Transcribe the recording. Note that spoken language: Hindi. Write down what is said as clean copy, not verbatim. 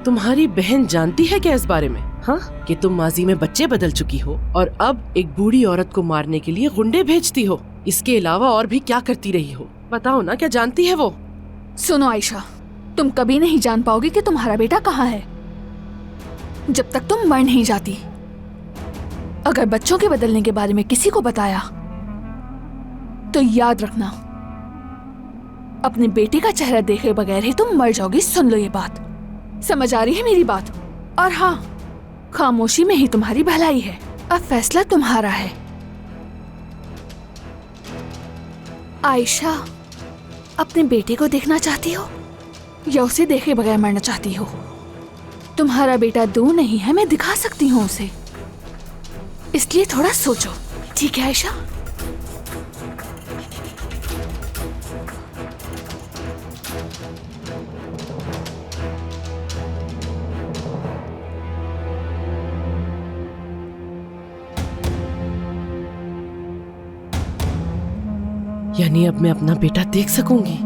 तुम्हारी बहन जानती है क्या इस बारे में? हाँ, कि तुम माजी में बच्चे बदल चुकी हो और अब एक बूढ़ी औरत को मारने के लिए गुंडे भेजती हो। इसके अलावा और भी क्या करती रही हो? बताओ ना, क्या जानती है वो? सुनो आयशा, तुम कभी नहीं जान पाओगी कि तुम्हारा बेटा कहाँ है जब तक तुम मर नहीं जाती। अगर बच्चों के बदलने के बारे में किसी को बताया तो याद रखना, अपने बेटे का चेहरा देखे बगैर ही तुम मर जाओगी। सुन लो ये बात, समझ आ रही है मेरी बात? और हाँ, खामोशी में ही तुम्हारी भलाई है। अब फैसला तुम्हारा है। आयशा, अपने बेटे को देखना चाहती हो या उसे देखे बगैर मरना चाहती हो? तुम्हारा बेटा दूर नहीं है, मैं दिखा सकती हूँ उसे, इसलिए थोड़ा सोचो। ठीक है आयशा? यानी अब मैं अपना बेटा देख सकूंगी?